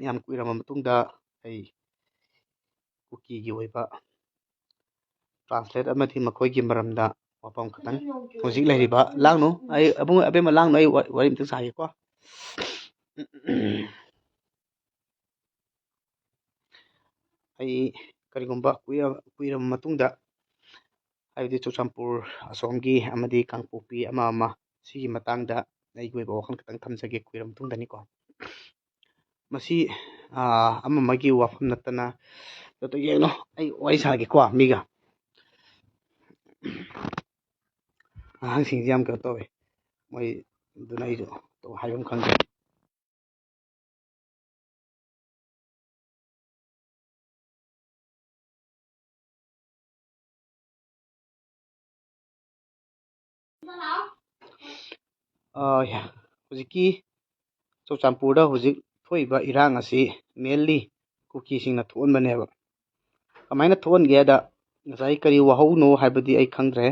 ꯌꯥꯝ ꯀꯨꯏꯔꯕ ꯃꯇꯨꯡꯗ ꯑꯩ ꯀꯨꯀꯤꯒꯤ ꯑꯣꯏꯕ ꯇ꯭ꯔꯥꯟꯁꯂꯦꯠ ꯑꯃꯗꯤ ꯃꯈꯣꯏꯒꯤ ꯃꯔꯝꯗ ꯋꯥꯐꯝ ꯈꯛꯇꯪ ꯍꯧꯖꯤꯛ ꯂꯩꯔꯤꯕ ꯂꯥꯡꯅꯨ ꯑꯩ ꯑꯕꯦꯝꯃ ꯂꯥꯡꯅꯨ ꯑꯩ ꯋꯥꯔꯤ ꯑꯝꯇꯪ ꯁꯥꯒꯦꯀꯣ ꯑꯩ ꯀꯔꯤꯒꯨꯝꯕ ꯀꯨꯏꯔꯕ ꯃꯇꯨꯡꯗ ꯍꯥꯏꯕꯗꯤ ꯆꯨꯔꯆꯥꯟꯄꯨꯔ ꯑꯁꯣꯝꯒꯤ ꯑꯃꯗꯤ ꯀꯥꯡꯄꯣꯛꯄꯤ ꯑꯃ ꯁꯤꯒꯤ ꯃꯇꯥꯡꯗ ꯑꯩꯒꯤ ꯑꯣꯏꯕ ꯋꯥꯈꯜ ꯈꯛꯇꯪ ꯊꯝꯖꯒꯦ ꯀꯨꯏꯔꯕ ꯃꯇꯨꯡꯗꯅꯤꯀꯣ ꯃꯁꯤ ꯑꯃꯒꯤ ꯋꯥꯐꯝ ꯅꯠꯇꯅ ꯌꯦꯡꯅꯣ ꯑꯩ ꯋꯥꯔꯤ ꯁꯥꯒꯦꯀꯣ ꯃꯤꯒ ꯑꯉꯥꯡꯁꯤꯡꯁꯦ ꯌꯥꯝ ꯀꯩꯅꯣ ꯇꯧꯋꯦ ꯃꯣꯏ ꯑꯗꯨꯅ ꯑꯩꯁꯨ ꯍꯥꯏꯐꯝ ꯈꯪꯗꯦ ꯍꯧꯖꯤꯛꯀꯤ ꯆꯨꯔꯆꯥꯟꯄꯨꯔꯗ ꯍꯧꯖꯤꯛ ꯊꯣꯛꯏꯕ ꯏꯔꯥꯡ ꯑꯁꯤ ꯃꯦꯟꯂꯤ ꯀꯨꯀꯤꯁꯤꯡꯅ ꯊꯣꯛꯍꯟꯕꯅꯦꯕ ꯀꯃꯥꯏꯅ ꯊꯣꯛꯍꯟꯒꯦꯗ ꯉꯁꯥꯏ ꯀꯔꯤ ꯋꯥꯍꯧꯅꯣ ꯍꯥꯏꯕꯗꯤ ꯑꯩ ꯈꯪꯗ꯭ꯔꯦ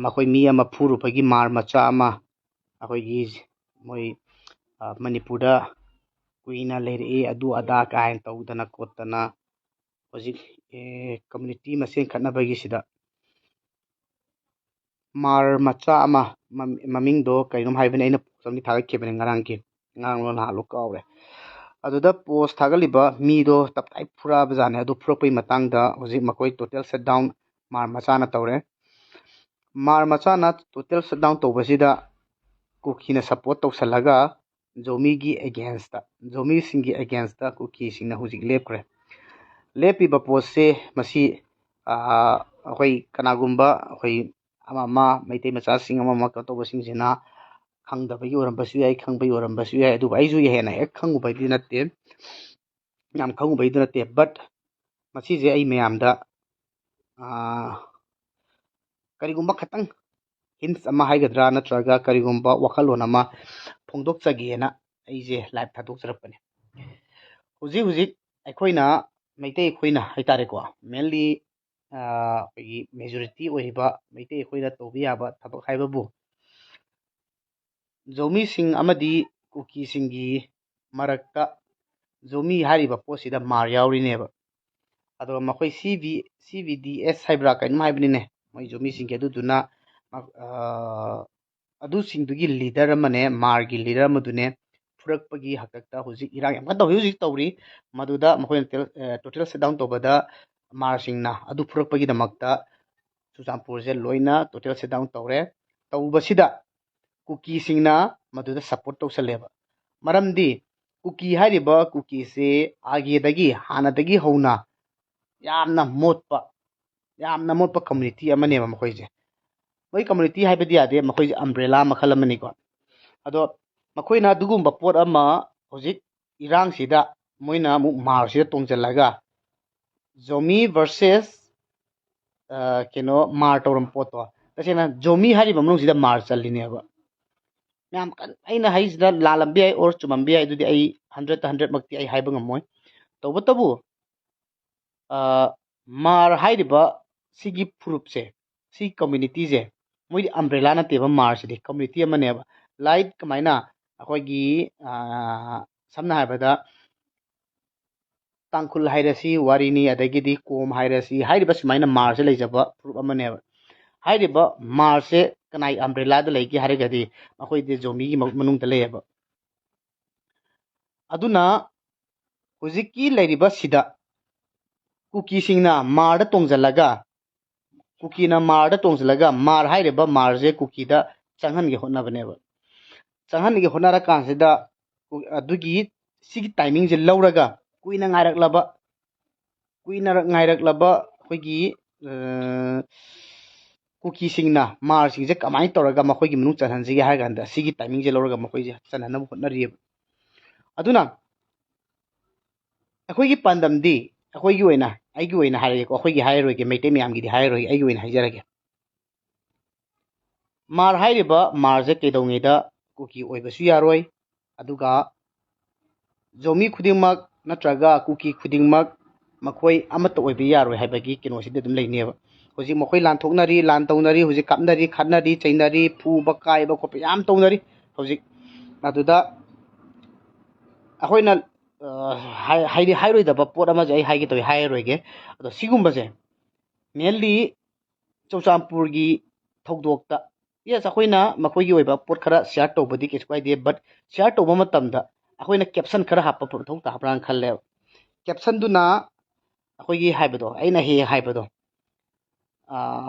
ꯃꯈꯣꯏ ꯃꯤ ꯑꯃ ꯐꯨꯔꯨꯕꯒꯤ ꯃꯥꯔ ꯃꯆꯥ ꯑꯃ ꯑꯩꯈꯣꯏꯒꯤ ꯃꯣꯏ ꯃꯅꯤꯄꯨꯔꯗ ꯀꯨꯏꯅ ꯂꯩꯔꯛꯏ ꯑꯗꯨ ꯑꯗꯥ ꯀꯥꯏꯅ ꯇꯧꯗꯅ ꯈꯣꯠꯇꯅ ꯍꯧꯖꯤꯛ ꯀꯝꯃꯨꯅꯤꯇꯤ ꯃꯁꯦꯟ ꯈꯠꯅꯕꯒꯤꯁꯤꯗ ꯃꯥꯔ ꯃꯆꯥ ꯑꯃ ꯃꯃꯤꯡꯗꯣ ꯀꯩꯅꯣꯝ ꯍꯥꯏꯕꯅꯤ ꯑꯩꯅ ꯄꯣꯁ ꯑꯃꯗꯤ ꯊꯥꯒꯠꯈꯤꯕꯅꯤ ꯉꯔꯥꯡꯂꯣ ꯅꯍꯥꯟꯂꯣ ꯀꯥꯎꯔꯦ ꯑꯗꯨꯗ ꯄꯣꯁ ꯊꯥꯒꯠꯂꯤꯕ ꯃꯤꯗꯣ ꯇꯞꯇꯥꯏ ꯐꯨꯔꯛꯑꯕꯖꯥꯠꯅꯦ ꯑꯗꯨ ꯐꯨꯔꯛꯄꯒꯤ ꯃꯇꯥꯡꯗ ꯍꯧꯖꯤꯛ ꯃꯈꯣꯏ ꯇꯣꯇꯦꯜ ꯁꯠ ꯗꯥꯎꯟ ꯃꯥꯔ ꯃꯆꯥꯅ ꯇꯧꯔꯦ ꯃꯥꯔ ꯃꯆꯥꯅ ꯇꯣꯇꯦꯜ ꯁꯠ ꯗꯥꯎꯟ ꯇꯧꯕꯁꯤꯗ ꯀꯨꯀꯤꯅ ꯁꯞꯄꯣꯔꯠ ꯇꯧꯁꯜꯂꯒ ꯖꯣꯃꯤꯁꯤꯡꯒꯤ ꯑꯦꯒꯦꯟꯁꯇ ꯀꯨꯀꯤꯁꯤꯡꯅ ꯍꯧꯖꯤꯛ ꯂꯦꯞꯈ꯭ꯔꯦ ꯂꯦꯞꯄꯤꯕ ꯄꯣꯠꯁꯦ ꯃꯁꯤ ꯑꯩꯈꯣꯏ ꯀꯅꯥꯒꯨꯝꯕ ꯑꯩꯈꯣꯏ ꯑꯃ ꯃꯩꯇꯩ ꯃꯆꯥꯁꯤꯡ ꯑꯃ ꯀꯩꯅꯣ ꯇꯧꯕꯁꯤꯡꯁꯤꯅ ꯈꯪꯗꯕꯒꯤ ꯑꯣꯏꯔꯝꯕꯁꯨ ꯌꯥꯏ ꯈꯪꯕꯒꯤ ꯑꯣꯏꯔꯝꯕꯁꯨ ꯌꯥꯏ ꯑꯗꯨꯕꯨ ꯑꯩꯁꯨ ꯍꯦꯟꯅ ꯍꯦꯛ ꯈꯪꯉꯨꯕꯩꯗꯤ ꯅꯠꯇꯦ ꯌꯥꯝ ꯈꯪꯉꯨꯕꯩꯗꯤ ꯅꯠꯇꯦ ꯕꯠ ꯃꯁꯤꯁꯦ ꯑꯩ ꯃꯌꯥꯝꯗ ꯀꯔꯤꯒꯨꯝꯕ ꯈꯤꯇꯪ ꯍꯤꯟꯁ ꯑꯃ ꯍꯥꯏꯒꯗ꯭ꯔꯥ ꯅꯠꯇ꯭ꯔꯒ ꯀꯔꯤꯒꯨꯝꯕ ꯋꯥꯈꯜꯂꯣꯟ ꯑꯃ ꯐꯣꯡꯗꯣꯛꯆꯒꯦꯅ ꯑꯩꯁꯦ ꯂꯥꯏꯚ ꯊꯥꯗꯣꯛꯆꯔꯛꯄꯅꯦ ꯍꯧꯖꯤꯛ ꯑꯩꯈꯣꯏꯅ ꯃꯩꯇꯩ ꯑꯩꯈꯣꯏꯅ ꯍꯥꯏꯇꯥꯔꯦꯀꯣ ꯃꯦꯟꯂꯤ ꯑꯩꯈꯣꯏꯒꯤ ꯃꯦꯖꯣꯔꯤꯇꯤ ꯑꯣꯏꯔꯤꯕ ꯃꯩꯇꯩ ꯑꯩꯈꯣꯏꯅ ꯇꯧꯕ ꯌꯥꯕ ꯊꯕꯛ ꯍꯥꯏꯕꯕꯨ ꯖꯣꯃꯤꯁꯤꯡ ꯑꯃꯗꯤ ꯀꯨꯀꯤꯁꯤꯡꯒꯤ ꯃꯔꯛꯇ ꯖꯣꯃꯤ ꯍꯥꯏꯔꯤꯕ ꯄꯣꯠꯁꯤꯗ ꯃꯥꯔ ꯌꯥꯎꯔꯤꯅꯦꯕ ꯑꯗꯨꯒ ꯃꯈꯣꯏ CVDS ꯍꯥꯏꯕ꯭ꯔꯥ ꯀꯩꯅꯣꯝ ꯍꯥꯏꯕꯅꯤꯅꯦ ꯃꯣꯏ ꯖꯣꯃꯤꯁꯤꯡꯒꯤ ꯑꯗꯨꯗꯨꯅ ꯑꯗꯨꯁꯤꯡꯗꯨꯒꯤ ꯂꯤꯗꯔ ꯑꯃꯅꯦ ꯃꯥꯔꯒꯤ ꯂꯤꯗꯔ ꯑꯃꯗꯨꯅꯦ ꯐꯨꯔꯛꯄꯒꯤ ꯍꯥꯛꯇꯛꯇ ꯍꯧꯖꯤꯛ ꯏꯔꯥꯡ ꯌꯥꯝ ꯀꯟꯅ ꯍꯧꯖꯤꯛ ꯇꯧꯔꯤ ꯃꯗꯨꯗ ꯃꯈꯣꯏꯅ ꯇꯣꯇꯦꯜ ꯁꯠ ꯗꯥꯎꯟ ꯇꯧꯕꯗ ꯃꯥꯔꯁꯤꯡꯅ ꯑꯗꯨ ꯐꯨꯔꯛꯄꯒꯤꯗꯃꯛꯇ ꯆꯨꯔꯆꯥꯟꯄꯨꯔꯁꯦ ꯂꯣꯏꯅ ꯇꯣꯇꯦꯜ ꯁꯠ ꯗꯥꯎꯟ ꯇꯧꯔꯦ ꯇꯧꯕꯁꯤꯗ ꯀꯨꯀꯤꯁꯤꯡꯅ ꯃꯗꯨꯗ ꯁꯞꯄꯣꯔꯠ ꯇꯧꯁꯜꯂꯦꯕ ꯃꯔꯝꯗꯤ ꯀꯨꯀꯤ ꯍꯥꯏꯔꯤꯕ ꯀꯨꯀꯤꯁꯦ ꯑꯥꯒꯦꯗꯒꯤ ꯍꯥꯟꯅꯗꯒꯤ ꯍꯧꯅ ꯌꯥꯝꯅ ꯃꯣꯠꯄ ꯀꯝꯃꯨꯅꯤꯇꯤ ꯑꯃꯅꯦꯕ ꯃꯈꯣꯏꯁꯦ ꯃꯣꯏ ꯀꯝꯃꯨꯅꯤꯇꯤ ꯍꯥꯏꯕꯗꯤ ꯌꯥꯗꯦ ꯃꯈꯣꯏꯁꯦ ꯑꯝꯕ꯭ꯔꯦꯂꯥ ꯃꯈꯜ ꯑꯃꯅꯤꯀꯣ ꯑꯗꯣ ꯃꯈꯣꯏꯅ ꯑꯗꯨꯒꯨꯝꯕ ꯄꯣꯠ ꯑꯃ ꯍꯧꯖꯤꯛ ꯏꯔꯥꯡꯁꯤꯗ ꯃꯣꯏꯅ ꯑꯃꯨꯛ ꯃꯥꯔꯁꯤꯗ ꯇꯣꯡꯁꯤꯜꯂꯒ ꯖꯣꯃꯤ ꯚꯔꯁꯦꯁ ꯀꯩꯅꯣ ꯃꯥꯔ ꯇꯧꯔꯝꯕ ꯄꯣꯠꯇꯣ ꯇꯁꯦꯡꯅ ꯖꯣꯃꯤ ꯍꯥꯏꯔꯤꯕ ꯃꯅꯨꯡꯁꯤꯗ ꯃꯥꯔ ꯆꯜꯂꯤꯅꯦꯕ ꯌꯥꯝ ꯑꯩꯅ ꯍꯥꯏꯁꯤꯗ ꯂꯥꯜꯂꯝꯕ ꯌꯥꯏ ꯑꯣꯔ ꯆꯨꯝꯃꯝꯕ ꯌꯥꯏ ꯑꯗꯨꯗꯤ ꯑꯩ 100% ꯃꯛꯇꯤ ꯑꯩ ꯍꯥꯏꯕ ꯉꯝꯃꯣꯏ ꯇꯧꯕꯇꯕꯨ ꯃꯥꯔ ꯍꯥꯏꯔꯤꯕ ꯁꯤꯒꯤ ꯐꯨꯔꯨꯞꯁꯦ ꯁꯤ ꯀꯝꯃ꯭ꯌꯨꯅꯤꯇꯤꯁꯦ ꯃꯣꯏꯗꯤ ꯑꯝꯕ꯭ꯔꯦꯂꯥ ꯅꯠꯇꯦꯕ ꯃꯥꯔꯁꯤꯗꯤ ꯀꯝꯃ꯭ꯌꯨꯅꯤꯇꯤ ꯑꯃꯅꯦꯕ ꯂꯥꯏꯛ ꯀꯃꯥꯏꯅ ꯑꯩꯈꯣꯏꯒꯤ ꯁꯝꯅ ꯍꯥꯏꯔꯕꯗ ꯇꯥꯡꯈꯨꯜ ꯍꯥꯏꯔꯁꯤ ꯋꯥꯔꯤꯅꯤ ꯑꯗꯒꯤꯗꯤ ꯀꯣꯝ ꯍꯥꯏꯔꯁꯤ ꯍꯥꯏꯔꯤꯕ ꯁꯨꯃꯥꯏꯅ ꯃꯥꯔꯁꯦ ꯂꯩꯖꯕ ꯐꯨꯔꯨꯞ ꯑꯃꯅꯦꯕ ꯍꯥꯏꯔꯤꯕ ꯃꯥꯔꯁꯦ ꯀꯅꯥꯒꯤ ꯑꯝꯕ꯭ꯔꯦꯂꯥꯗ ꯂꯩꯒꯦ ꯍꯥꯏꯔꯒꯗꯤ ꯑꯩꯈꯣꯏꯗꯤ ꯖꯣꯃꯤꯒꯤ ꯃꯅꯨꯡꯗ ꯂꯩꯌꯦꯕ ꯑꯗꯨꯅ ꯍꯧꯖꯤꯛꯀꯤ ꯂꯩꯔꯤꯕꯁꯤꯗ ꯀꯨꯀꯤꯁꯤꯡꯅ ꯃꯥꯔꯗ ꯇꯣꯡꯁꯤꯜꯂꯒ ꯃꯥꯔ ꯍꯥꯏꯔꯤꯕ ꯃꯥꯔꯁꯦ ꯀꯨꯀꯤꯗ ꯆꯪꯍꯟꯒꯦ ꯍꯣꯠꯅꯕꯅꯦꯕ ꯆꯪꯍꯟꯒꯦ ꯍꯣꯠꯅꯔꯀꯥꯟꯁꯤꯗ ꯑꯗꯨꯒꯤ ꯁꯤꯒꯤ ꯇꯥꯏꯃꯤꯡꯁꯦ ꯂꯧꯔꯒ ꯀꯨꯏꯅ ꯉꯥꯏꯔꯛꯂꯕ ꯑꯩꯈꯣꯏꯒꯤ ꯀꯨꯀꯤꯁꯤꯡꯅ ꯃꯥꯔꯁꯤꯡꯁꯦ ꯀꯃꯥꯏꯅ ꯇꯧꯔꯒ ꯃꯈꯣꯏꯒꯤ ꯃꯅꯨꯡ ꯆꯜꯍꯟꯁꯤꯒꯦ ꯍꯥꯏꯔ ꯀꯥꯟꯗ ꯁꯤꯒꯤ ꯇꯥꯏꯃꯤꯡꯁꯦ ꯂꯧꯔꯒ ꯃꯈꯣꯏꯁꯦ ꯆꯜꯍꯟꯅꯕ ꯍꯣꯠꯅꯔꯤꯑꯕ ꯑꯗꯨꯅ ꯑꯩꯈꯣꯏꯒꯤ ꯄꯥꯟꯗꯝꯗꯤ ꯑꯩꯒꯤ ꯑꯣꯏꯅ ꯍꯥꯏꯔꯒꯦꯀꯣ ꯑꯩꯈꯣꯏꯒꯤ ꯍꯥꯏꯔꯔꯣꯏꯒꯦ ꯃꯩꯇꯩ ꯃꯌꯥꯝꯒꯤꯗꯤ ꯍꯥꯏꯔꯔꯣꯏꯒꯦ ꯑꯩꯒꯤ ꯑꯣꯏꯅ ꯍꯥꯏꯖꯔꯒꯦ ꯃꯥꯔ ꯍꯥꯏꯔꯤꯕ ꯃꯥꯔꯁꯦ ꯀꯩꯗꯧꯉꯩꯗ ꯀꯨꯀꯤ ꯑꯣꯏꯕꯁꯨ ꯌꯥꯔꯣꯏ ꯑꯗꯨꯒ ꯖꯣꯃꯤ ꯈꯨꯗꯤꯡꯃꯛ ꯅꯠꯇ꯭ꯔꯒ ꯀꯨꯀꯤ ꯈꯨꯗꯤꯡꯃꯛ ꯃꯈꯣꯏ ꯑꯃꯠꯇ ꯑꯣꯏꯕ ꯌꯥꯔꯣꯏ ꯍꯥꯏꯕꯒꯤ ꯀꯩꯅꯣꯁꯤꯗꯤ ꯑꯗꯨꯝ ꯂꯩꯅꯦꯕ ꯍꯧꯖꯤꯛ ꯃꯈꯣꯏ ꯂꯥꯟꯊꯣꯛꯅꯔꯤ ꯂꯥꯟ ꯇꯧꯅꯔꯤ ꯍꯧꯖꯤꯛ ꯀꯥꯞꯅꯔꯤ ꯈꯠꯅꯔꯤ ꯆꯩꯅꯔꯤ ꯐꯨꯕ ꯀꯥꯏꯕ ꯈꯣꯠꯄ ꯌꯥꯝ ꯇꯧꯅꯔꯤ ꯍꯧꯖꯤꯛ ꯑꯗꯨꯗ ꯑꯩꯈꯣꯏꯅ ꯍꯥꯏꯔꯣꯏꯗꯕ ꯄꯣꯠ ꯑꯃꯁꯦ ꯑꯩ ꯍꯥꯏꯒꯦ ꯇꯧꯏ ꯍꯥꯏꯔꯔꯣꯏꯒꯦ ꯑꯗꯣ ꯁꯤꯒꯨꯝꯕꯁꯦ ꯃꯦꯟꯂꯤ ꯆꯨꯔꯆꯥꯟꯄꯨꯔꯒꯤ ꯊꯧꯗꯣꯛꯇ ꯌꯦꯁ ꯑꯩꯈꯣꯏꯅ ꯃꯈꯣꯏꯒꯤ ꯑꯣꯏꯕ ꯄꯣꯠ ꯈꯔ ꯁꯤꯌꯥꯔ ꯇꯧꯕꯗꯤ ꯀꯩꯁꯨ ꯀꯥꯏꯗꯦ ꯕꯠ ꯁꯤꯌꯥꯔ ꯇꯧꯕ ꯃꯇꯝꯗ ꯑꯩꯈꯣꯏꯅ ꯀꯦꯞꯁꯟ ꯈꯔ ꯍꯥꯞꯄ ꯃꯊꯧ ꯇꯥꯕ꯭ꯔꯥꯅ ꯈꯜꯂꯦꯕ ꯀꯦꯞꯁꯟꯗꯨꯅ ꯑꯩꯈꯣꯏꯒꯤ ꯍꯥꯏꯕꯗꯣ ꯑꯩꯅ ꯍꯦꯛ ꯍꯥꯏꯕꯗꯣ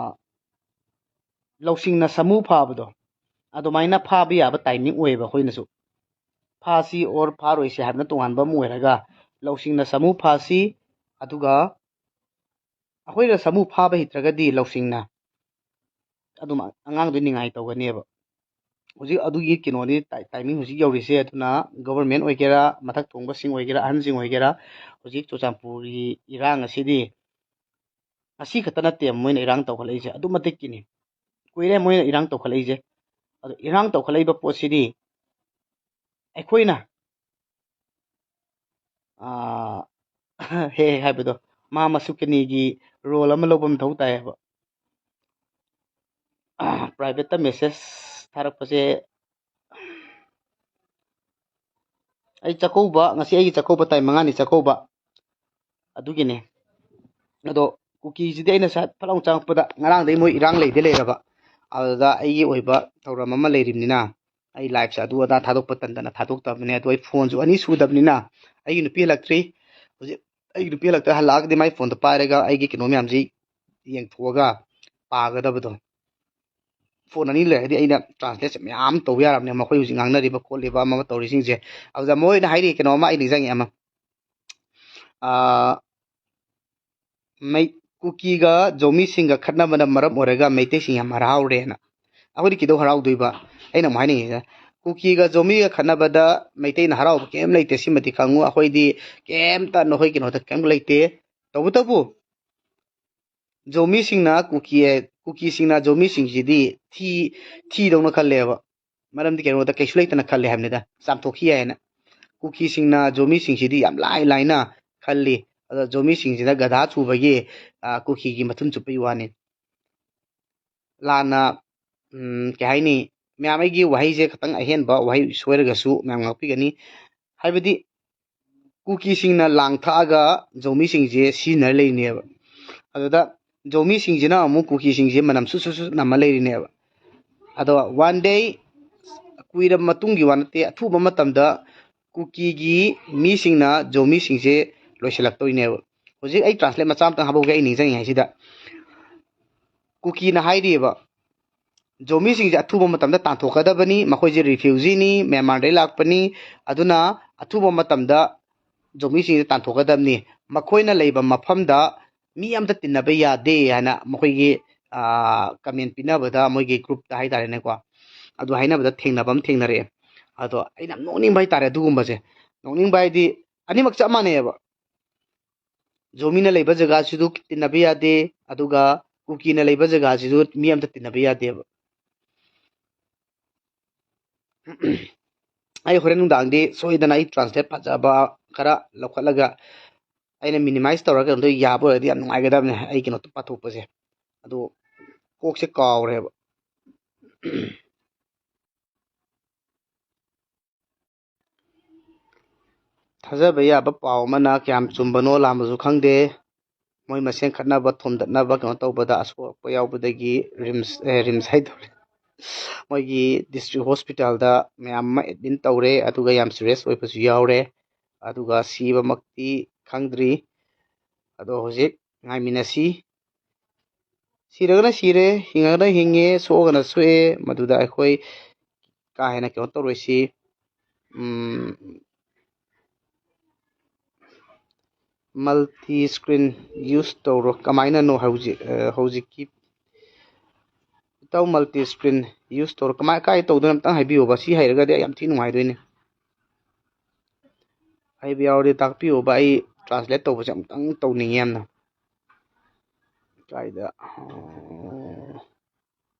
ꯂꯧꯁꯤꯡꯅ ꯁꯃꯨ ꯐꯥꯕꯗꯣ ꯑꯗꯨꯃꯥꯏꯅ ꯐꯥꯕ ꯌꯥꯕ ꯇꯥꯏꯃꯤꯡ ꯑꯣꯏꯌꯦꯕ ꯑꯩꯈꯣꯏꯅꯁꯨ ꯐꯥꯁꯤ ꯑꯣꯔ ꯐꯥꯔꯣꯏꯁꯤ ꯍꯥꯏꯕꯅ ꯇꯣꯉꯥꯟꯕ ꯑꯃ ꯑꯣꯏꯔꯒ ꯂꯧꯁꯤꯡꯅ ꯁꯃꯨ ꯐꯥꯁꯤ ꯑꯗꯨꯒ ꯑꯩꯈꯣꯏꯅ ꯁꯃꯨ ꯐꯥꯕ ꯍꯩꯇ꯭ꯔꯒꯗꯤ ꯂꯧꯁꯤꯡꯅ ꯑꯗꯨꯝ ꯑꯉꯥꯡꯗꯨ ꯅꯤꯡꯉꯥꯏ ꯇꯧꯒꯅꯦꯕ ꯍꯧꯖꯤꯛ ꯑꯗꯨꯒꯤ ꯀꯩꯅꯣꯅꯤ ꯇꯥꯏꯃꯤꯡ ꯍꯧꯖꯤꯛ ꯌꯧꯔꯤꯁꯦ ꯑꯗꯨꯅ ꯒꯣꯕꯔꯃꯦꯟ ꯑꯣꯏꯒꯦꯔꯥ ꯃꯊꯛ ꯊꯣꯡꯕꯁꯤꯡ ꯑꯣꯏꯒꯦꯔꯥ ꯑꯍꯟꯁꯤꯡ ꯑꯣꯏꯒꯦꯔꯥ ꯍꯧꯖꯤꯛ ꯆꯨꯔꯆꯥꯟꯄꯨꯔꯒꯤ ꯏꯔꯥꯡ ꯑꯁꯤꯗꯤ ꯑꯁꯤ ꯈꯛꯇ ꯅꯠꯇꯦ ꯃꯣꯏꯅ ꯏꯔꯥꯡ ꯇꯧꯈꯠꯂꯛꯏꯁꯦ ꯑꯗꯨꯛ ꯃꯇꯤꯛꯀꯤꯅꯤ ꯀꯨꯏꯔꯦ ꯃꯣꯏꯅ ꯏꯔꯥꯡ ꯇꯧꯈꯠꯂꯛꯏꯁꯦ ꯑꯗꯣ ꯏꯔꯥꯡ ꯇꯧꯈꯠꯂꯛꯏꯕ ꯄꯣꯠꯁꯤꯗꯤ ꯑꯩꯈꯣꯏꯅ ꯍꯦꯛ ꯍꯦꯛ ꯍꯥꯏꯕꯗꯣ ꯃꯥ ꯃꯁꯨꯀꯅꯤꯒꯤ ꯔꯣꯜ ꯑꯃ ꯂꯧꯕ ꯃꯊꯧ ꯇꯥꯏꯌꯦꯕ ꯄ꯭ꯔꯥꯏꯚꯦꯠꯇ ꯃꯦꯁꯦꯖ ꯊꯥꯔꯛꯄꯁꯦ ꯑꯩ ꯆꯥꯛꯀꯧꯕ ꯉꯁꯤ ꯑꯩꯒꯤ ꯆꯥꯛꯀꯧꯕ ꯇꯥꯔꯤꯛ 5ꯅꯤ ꯆꯥꯛꯀꯧꯕ ꯑꯗꯨꯒꯤꯅꯦ ꯑꯗꯣ ꯀꯨꯀꯤꯁꯤꯗꯤ ꯑꯩꯅ ꯐꯠ ꯆꯪꯉꯛꯄꯗ ꯉꯔꯥꯡꯗꯩ ꯃꯣꯏ ꯏꯔꯥꯡ ꯂꯩꯗꯤ ꯂꯩꯔꯕ ꯑꯗꯨꯗ ꯑꯩꯒꯤ ꯑꯣꯏꯕ ꯊꯧꯔꯝ ꯑꯃ ꯂꯩꯔꯤꯕꯅꯤꯅ ꯑꯩ ꯂꯥꯏꯐꯁꯦ ꯑꯗꯨ ꯑꯗꯥ ꯊꯥꯗꯣꯛꯄ ꯇꯟꯗꯅ ꯊꯥꯗꯣꯛꯇꯕꯅꯦ ꯑꯗꯣ ꯑꯩ ꯐꯣꯟꯁꯨ ꯑꯅꯤ ꯁꯨꯗꯕꯅꯤꯅ ꯑꯩꯒꯤ ꯅꯨꯄꯤ ꯍꯜꯂꯛꯇ꯭ꯔꯤ ꯍꯧꯖꯤꯛ ꯑꯩꯒꯤ ꯅꯨꯄꯤ ꯍꯜꯂꯛꯑꯒꯗꯤ ꯃꯥꯏ ꯐꯣꯟꯗꯣ ꯄꯥꯏꯔꯒ ꯑꯩꯒꯤ ꯀꯩꯅꯣ ꯃꯌꯥꯝꯁꯤ ꯌꯦꯡꯊꯣꯛꯑꯒ ꯄꯥꯒꯗꯕꯗꯣ ꯐꯣꯟ ꯑꯅꯤ ꯂꯩꯔꯒꯗꯤ ꯑꯩꯅ ꯇ꯭ꯔꯥꯟꯁꯂꯦꯠꯁꯦ ꯃꯌꯥꯝ ꯇꯧꯕ ꯌꯥꯔꯕꯅꯦ ꯃꯈꯣꯏ ꯍꯧꯖꯤꯛ ꯉꯥꯡꯅꯔꯤꯕ ꯈꯣꯠꯂꯤꯕ ꯑꯃ ꯇꯧꯔꯤꯁꯤꯡꯁꯦ ꯑꯗꯨꯗ ꯃꯣꯏꯅ ꯍꯥꯏꯔꯤ ꯀꯩꯅꯣꯝꯃ ꯑꯩ ꯅꯤꯡꯁꯤꯡꯉꯦ ꯑꯃ ꯀꯨꯀꯤꯒ ꯖꯣꯃꯤꯁꯤꯡꯒ ꯈꯠꯅꯕꯅ ꯃꯔꯝ ꯑꯣꯏꯔꯒ ꯃꯩꯇꯩꯁꯤꯡ ꯌꯥꯝ ꯍꯔꯥꯎꯔꯦꯅ ꯑꯩꯈꯣꯏꯗꯤ ꯀꯩꯗꯧ ꯍꯔꯥꯎꯗꯣꯏꯕ ꯑꯩꯅ ꯑꯃꯨꯛ ꯍꯥꯏꯅꯤꯡꯉꯤꯁꯦ ꯀꯨꯀꯤꯒ ꯖꯣꯃꯤꯒ ꯈꯠꯅꯕꯗ ꯃꯩꯇꯩꯅ ꯍꯔꯥꯎꯕ ꯀꯩꯝ ꯂꯩꯇꯦ ꯁꯤꯃꯗꯤ ꯈꯪꯉꯨ ꯑꯩꯈꯣꯏꯗꯤ ꯀꯩꯝꯇ ꯅꯈꯣꯏ ꯀꯩꯅꯣꯗ ꯀꯩꯝ ꯂꯩꯇꯦ ꯇꯧꯕꯇꯕꯨ ꯖꯣꯃꯤꯁꯤꯡꯅ ꯀꯨꯀꯤꯁꯤꯡꯅ ꯖꯣꯃꯤꯁꯤꯡꯁꯤꯗꯤ ꯊꯤꯗꯧꯅ ꯈꯜꯂꯦꯕ ꯃꯔꯝꯗꯤ ꯀꯩꯅꯣꯗ ꯀꯩꯁꯨ ꯂꯩꯇꯅ ꯈꯜꯂꯦ ꯍꯥꯏꯕꯅꯤꯗ ꯆꯥꯝꯊꯣꯛꯈꯤ ꯌꯥꯏꯅ ꯀꯨꯀꯤꯁꯤꯡꯅ ꯖꯣꯃꯤꯁꯤꯡꯁꯤꯗꯤ ꯌꯥꯝ ꯂꯥꯏꯅ ꯈꯜꯂꯤ ꯑꯗꯣ ꯖꯣꯃꯤꯁꯤꯡꯁꯤꯅ ꯒꯙꯥ ꯆꯨꯕꯒꯤ ꯀꯨꯀꯤꯒꯤ ꯃꯊꯨꯟ ꯆꯨꯞꯄꯒꯤ ꯋꯥꯅꯤ ꯂꯥꯟꯅ ꯀꯩ ꯍꯥꯏꯅꯤ ꯃꯌꯥꯝ ꯑꯩꯒꯤ ꯋꯥꯍꯩꯁꯦ ꯈꯤꯇꯪ ꯑꯍꯦꯟꯕ ꯋꯥꯍꯩ ꯁꯣꯏꯔꯒꯁꯨ ꯃꯌꯥꯝ ꯉꯥꯛꯄꯤꯒꯅꯤ ꯍꯥꯏꯕꯗꯤ ꯀꯨꯀꯤꯁꯤꯡꯅ ꯂꯥꯡ ꯊꯛꯑꯒ ꯖꯧꯃꯤꯁꯤꯡꯁꯦ ꯁꯤꯖꯤꯟꯅꯔ ꯂꯩꯔꯤꯅꯦꯕ ꯑꯗꯨꯗ ꯖꯧꯃꯤꯁꯤꯡꯁꯤꯅ ꯑꯃꯨꯛ ꯀꯨꯀꯤꯁꯤꯡꯁꯦ ꯃꯅꯝ ꯁꯨꯠ ꯅꯝꯃ ꯂꯩꯔꯤꯅꯦꯕ ꯑꯗꯣ ꯋꯥꯟ ꯗꯦ ꯀꯨꯏꯔꯕ ꯃꯇꯨꯡꯒꯤ ꯋꯥ ꯅꯠꯇꯦ ꯑꯊꯨꯕ ꯃꯇꯝꯗ ꯀꯨꯀꯤꯒꯤ ꯃꯤꯁꯤꯡꯅ ꯖꯧꯃꯤꯁꯤꯡꯁꯦ ꯂꯣꯏꯁꯤꯜꯂꯛꯇꯣꯏꯅꯦꯕ ꯍꯧꯖꯤꯛ ꯑꯩ ꯇ꯭ꯔꯥꯟꯁꯂꯦꯠ ꯃꯆꯥ ꯑꯃꯇꯪ ꯍꯥꯞꯄꯧꯒꯦ ꯑꯩ ꯅꯤꯡꯁꯤꯡꯉꯤꯉꯩꯁꯤꯗ ꯀꯨꯀꯤꯅ ꯍꯥꯏꯔꯤꯑꯕ ꯖꯣꯃꯤꯁꯤꯡꯁꯦ ꯑꯊꯨꯕ ꯃꯇꯝꯗ ꯇꯥꯟꯊꯣꯛꯀꯗꯕꯅꯤ ꯃꯈꯣꯏꯁꯦ ꯔꯤꯐ꯭ꯌꯨꯖꯤꯅꯤ ꯃ꯭ꯌꯥꯟꯃꯥꯔꯗꯩ ꯂꯥꯛꯄꯅꯤ ꯑꯗꯨꯅ ꯑꯊꯨꯕ ꯃꯇꯝꯗ ꯖꯣꯃꯤꯁꯤꯡꯁꯦ ꯇꯥꯟꯊꯣꯛꯀꯗꯕꯅꯤ ꯃꯈꯣꯏꯅ ꯂꯩꯕ ꯃꯐꯝꯗ ꯃꯤ ꯑꯃꯇ ꯇꯤꯟꯅꯕ ꯌꯥꯗꯦ ꯍꯥꯏꯅ ꯃꯈꯣꯏꯒꯤ ꯀꯃꯦꯟ ꯄꯤꯅꯕꯗ ꯃꯣꯏꯒꯤ ꯒ꯭ꯔꯨꯞꯇ ꯍꯥꯏꯇꯥꯔꯦꯅꯦꯀꯣ ꯑꯗꯨ ꯍꯥꯏꯅꯕꯗ ꯊꯦꯡꯅꯕ ꯑꯃ ꯊꯦꯡꯅꯔꯛꯑꯦ ꯑꯗꯣ ꯑꯩꯅ ꯌꯥꯝ ꯅꯣꯛꯅꯤꯡꯕ ꯍꯥꯏꯇꯥꯔꯦ ꯑꯗꯨꯒꯨꯝꯕꯁꯦ ꯅꯣꯛꯅꯤꯡꯕ ꯍꯥꯏꯗꯤ ꯑꯅꯤꯃꯛ ꯆꯞ ꯃꯥꯟꯅꯩꯑꯕ ꯖꯣꯃꯤꯅ ꯂꯩꯕ ꯖꯒꯥꯁꯤꯁꯨ ꯇꯤꯟꯅꯕ ꯌꯥꯗꯦ ꯑꯗꯨꯒ ꯀꯨꯀꯤꯅ ꯂꯩꯕ ꯖꯒꯥꯁꯤꯁꯨ ꯃꯤ ꯑꯃꯇ ꯇꯤꯟꯅꯕ ꯌꯥꯗꯦꯕ ꯑꯩ ꯍꯣꯔꯦꯟ ꯅꯨꯡꯗꯥꯡꯗꯤ ꯁꯣꯏꯗꯅ ꯑꯩ ꯇ꯭ꯔꯥꯟꯁꯂꯦꯠ ꯐꯖꯕ ꯈꯔ ꯂꯧꯈꯠꯂꯒ ꯑꯩꯅ ꯃꯤꯅꯤꯃꯥꯏꯁ ꯇꯧꯔꯒ ꯀꯩꯅꯣꯗꯣ ꯌꯥꯕ ꯑꯣꯏꯔꯗꯤ ꯌꯥꯝ ꯅꯨꯡꯉꯥꯏꯒꯗꯕꯅꯦ ꯑꯩ ꯀꯩꯅꯣ ꯄꯥꯊꯣꯛꯄꯁꯦ ꯑꯗꯣ ꯀꯣꯛꯁꯦ ꯀꯥꯎꯔꯦꯕ ꯊꯥꯖꯕ ꯌꯥꯕ ꯄꯥꯎ ꯑꯃꯅ ꯀꯌꯥꯝ ꯆꯨꯝꯕꯅꯣ ꯂꯥꯟꯕꯁꯨ ꯈꯪꯗꯦ ꯃꯣꯏ ꯃꯁꯦꯟ ꯈꯠꯅꯕ ꯊꯣꯝꯗꯠꯅꯕ ꯀꯩꯅꯣ ꯇꯧꯕꯗ ꯑꯁꯣꯛꯄ ꯌꯥꯎꯕꯗꯒꯤ ꯔꯤꯝꯁ ꯍꯥꯏꯗꯧꯔꯦ ꯃꯣꯏꯒꯤ ꯗꯤꯁꯇ꯭ꯔꯤꯛ ꯍꯣꯁꯄꯤꯇꯥꯜꯗ ꯃꯌꯥꯝ ꯑꯃ ꯑꯦꯗꯃꯤꯠ ꯇꯧꯔꯦ ꯑꯗꯨꯒ ꯌꯥꯝ ꯁꯤꯔꯤꯌꯁ ꯑꯣꯏꯕꯁꯨ ꯌꯥꯎꯔꯦ ꯑꯗꯨꯒ ꯁꯤꯕꯃꯛꯇꯤ ꯈꯪꯗ꯭ꯔꯤ ꯑꯗꯣ ꯍꯧꯖꯤꯛ ꯉꯥꯏꯃꯤꯟꯅꯁꯤ ꯁꯤꯔꯒꯅ ꯁꯤꯔꯦ ꯍꯤꯡꯉꯒꯅ ꯍꯤꯡꯉꯦ ꯁꯣꯛꯑꯒꯅ ꯁꯣꯛꯑꯦ ꯃꯗꯨꯗ ꯑꯩꯈꯣꯏ ꯀꯥ ꯍꯦꯟꯅ ꯀꯩꯅꯣ ꯇꯧꯔꯣꯏꯁꯤ ꯃꯜꯇꯤ ꯏꯁꯀ꯭ꯔꯤꯟ ꯌꯨꯁ ꯇꯧꯔꯣ ꯀꯃꯥꯏꯅꯅꯣ ꯍꯧꯖꯤꯛꯀꯤ ꯏꯇꯥꯎ ꯃꯜꯇꯤ ꯏꯁꯀ꯭ꯔꯤꯟ ꯌꯨꯁ ꯇꯧꯔꯣ ꯀꯥꯏ ꯇꯧꯗꯣꯏꯅꯣ ꯑꯝꯇꯪ ꯍꯥꯏꯕꯤꯌꯣꯕ ꯁꯤ ꯍꯩꯔꯒꯗꯤ ꯑꯩ ꯌꯥꯝ ꯊꯤ ꯅꯨꯡꯉꯥꯏꯗꯣꯏꯅꯦ ꯍꯩꯕ ꯌꯥꯎꯔꯗꯤ ꯇꯥꯛꯄꯤꯌꯣꯕ ꯑꯩ ꯇ꯭ꯔꯥꯟꯁꯂꯦꯠ ꯇꯧꯕꯁꯦ ꯑꯃꯨꯛꯇꯪ ꯇꯧꯅꯤꯡꯉꯦ ꯌꯥꯝꯅ ꯀꯥꯏꯗ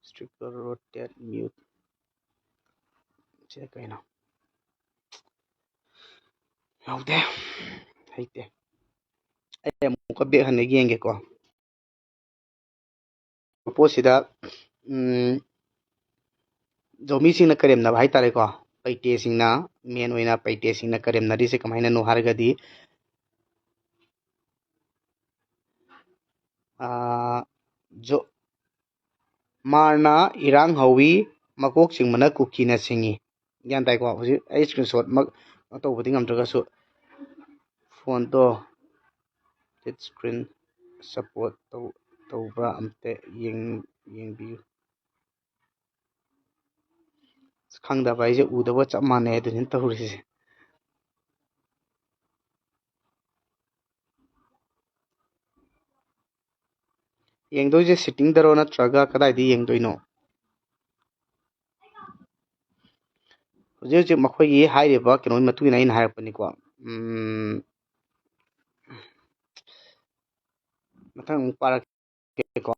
ꯁ꯭ꯇꯤꯀꯔ ꯔꯣꯇꯦꯠ ꯃ꯭ꯌꯨꯠ ꯁꯤ ꯀꯩꯅꯣ ꯌꯥꯎꯗꯦ ꯍꯩꯇꯦ ꯑꯩ ꯑꯃꯨꯛꯀ ꯕꯦꯛ ꯍꯟꯅ ꯌꯦꯡꯒꯦꯀꯣ ꯄꯣꯠꯁꯤꯗ ꯖꯣꯃꯤꯁꯤꯡꯅ ꯀꯔꯦꯝꯅꯕ ꯍꯥꯏꯇꯥꯔꯦꯀꯣ ꯄꯩꯇꯦꯁꯤꯡꯅ ꯃꯦꯟ ꯑꯣꯏꯅ ꯄꯩꯇꯦꯁꯤꯡꯅ ꯀꯔꯦꯝꯅꯔꯤꯁꯦ ꯀꯃꯥꯏꯅꯅꯣ ꯍꯥꯏꯔꯒꯗꯤ ꯃꯥꯔꯅ ꯏꯔꯥꯡ ꯍꯧꯋꯤ ꯃꯀꯣꯛ ꯆꯤꯡꯕꯅ ꯀꯨꯀꯤꯅ ꯁꯤꯡꯉꯤ ꯒ꯭ꯌꯥꯟ ꯇꯥꯏꯀꯣ ꯍꯧꯖꯤꯛ ꯑꯩ ꯏꯁꯀ꯭ꯔꯤꯟꯁꯣꯠꯃꯛ ꯇꯧꯕꯗꯤ ꯉꯝꯗ꯭ꯔꯒꯁꯨ ꯐꯣꯟꯇꯣ ꯁꯀ꯭ꯔꯤꯟ ꯁꯞꯄꯣꯔꯠ ꯇꯧꯕ꯭ꯔꯥ ꯑꯝꯇ ꯌꯦꯡꯕꯤꯌꯨ ꯈꯪꯗꯕ ꯑꯩꯁꯦ ꯎꯗꯕ ꯆꯞ ꯃꯥꯟꯅꯩ ꯑꯗꯨꯅꯤ ꯇꯧꯔꯤꯁꯦ ꯌꯦꯡꯗꯣꯏꯁꯦ ꯁꯤꯠꯇꯤꯡꯗꯔꯣ ꯅꯠꯇ꯭ꯔꯒ ꯀꯗꯥꯏꯗ ꯌꯦꯡꯗꯣꯏꯅꯣ ꯍꯧꯖꯤꯛ ꯍꯧꯖꯤꯛ ꯃꯈꯣꯏꯒꯤ ꯍꯥꯏꯔꯤꯕ ꯀꯩꯅꯣꯒꯤ ꯃꯇꯨꯡ ꯏꯟꯅ ꯑꯩꯅ ꯍꯥꯏꯔꯛꯄꯅꯤꯀꯣ ꯃꯊꯪ ꯑꯃꯨꯛ ꯄꯥꯔꯛꯀꯦꯀꯣ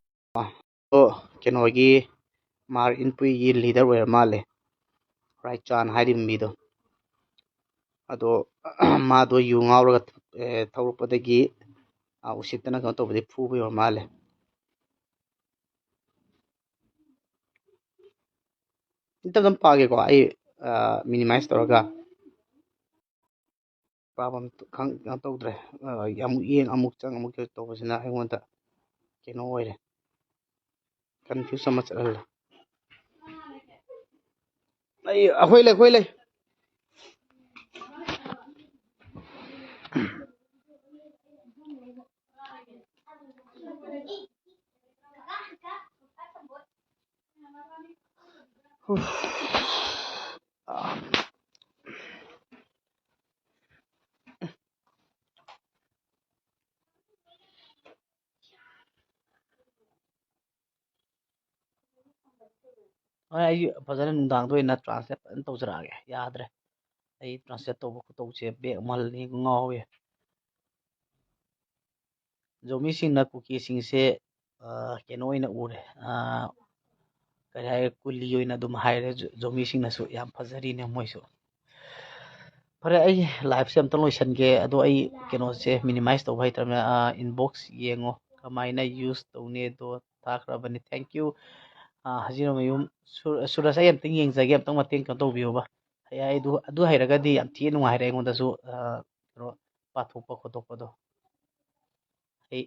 ꯀꯩꯅꯣꯒꯤ ꯃꯥꯔ ꯏꯟꯄꯨꯏꯒꯤ ꯂꯤꯗꯔ ꯑꯣꯏꯔ ꯃꯥꯜꯂꯦ ꯔꯥꯏꯆꯥꯟ ꯍꯥꯏꯔꯤꯕ ꯃꯤꯗꯣ ꯑꯗꯣ ꯃꯥꯗꯣ ꯌꯨ ꯉꯥꯎꯔꯒ ꯊꯧꯔꯛꯄꯗꯒꯤ ꯎꯁꯤꯠꯇꯅ ꯀꯩꯅꯣ ꯇꯧꯕꯗꯤ ꯐꯨꯕ ꯑꯣꯏꯔ ꯃꯥꯜꯂꯦ ꯏꯇꯝ ꯄꯥꯒꯦꯀꯣ ꯑꯩ ꯃꯤꯅꯤꯃꯥꯏꯁ ꯇꯧꯔꯒ ꯄꯥꯐꯝ ꯀꯩꯅꯣ ꯇꯧꯗ꯭ꯔꯦ ꯑꯃꯨꯛ ꯌꯦꯡ ꯑꯃꯨꯛ ꯆꯪ ꯑꯃꯨꯛ ꯇꯧꯕꯁꯤꯅ ꯑꯩꯉꯣꯟꯗ ꯀꯩꯅꯣ ꯑꯣꯏꯔꯦ ꯀꯟꯐ꯭ꯌꯨꯁ ꯑꯃ ꯆꯠꯍꯜꯂꯦ ꯑꯩꯈꯣꯏ ꯂꯩ ꯍꯣꯏ ꯑꯩ ꯐꯖꯅ ꯅꯨꯡꯗꯥꯡꯗ ꯑꯣꯏꯅ ꯇ꯭ꯔꯥꯟꯁꯂꯦꯠ ꯐꯖꯅ ꯇꯧꯖꯔꯛꯑꯒꯦ ꯌꯥꯗ꯭ꯔꯦ ꯑꯩ ꯇ꯭ꯔꯥꯟꯁꯂꯦꯠ ꯇꯧꯕ ꯈꯨꯇꯧꯁꯦ ꯕꯦꯛ ꯃꯜꯂꯤ ꯉꯥꯎꯋꯦ ꯖꯣꯃꯤꯁꯤꯡꯅ ꯀꯨꯀꯤꯁꯤꯡꯁꯦ ꯀꯩꯅꯣ ꯑꯣꯏꯅ ꯎꯔꯦ ꯀꯔꯤ ꯍꯥꯏꯔꯦ ꯀꯨꯂꯤ ꯑꯣꯏꯅ ꯑꯗꯨꯝ ꯍꯥꯏꯔꯦ ꯖꯣꯃꯤꯁꯤꯡꯅꯁꯨ ꯌꯥꯝ ꯐꯖꯔꯤꯅꯦ ꯃꯣꯏꯁꯨ ꯐꯔꯦ ꯑꯩ ꯂꯥꯏꯐꯁꯦ ꯑꯝꯇꯪ ꯂꯣꯏꯁꯟꯒꯦ ꯑꯗꯣ ꯑꯩ ꯀꯩꯅꯣꯁꯦ ꯃꯤꯅꯤꯃꯥꯏꯁ ꯇꯧꯕ ꯍꯩꯇ꯭ꯔꯕꯅꯤꯅ ꯏꯟꯕꯣꯛꯁ ꯌꯦꯡꯉꯣ ꯀꯃꯥꯏꯅ ꯌꯨꯁ ꯇꯧꯅꯦꯗꯣ ꯊꯥꯈ꯭ꯔꯕꯅꯤ ꯊꯦꯡꯛ ꯌꯨ ꯍꯖꯤꯔꯃꯌꯨꯝ ꯁꯨꯔꯁ ꯑꯩ ꯑꯝꯇꯪ ꯌꯦꯡꯖꯒꯦ ꯑꯝꯇꯪ ꯃꯇꯦꯡ ꯀꯩꯅꯣ ꯇꯧꯕꯤꯌꯨꯕ ꯑꯩ ꯑꯗꯨ ꯍꯩꯔꯒꯗꯤ ꯌꯥꯝ ꯊꯤꯅ ꯅꯨꯡꯉꯥꯏꯔꯦ ꯑꯩꯉꯣꯟꯗꯁꯨ ꯀꯩꯅꯣ ꯄꯥꯊꯣꯛꯄ ꯈꯣꯠꯇꯣꯛꯄꯗꯣ ꯑꯩ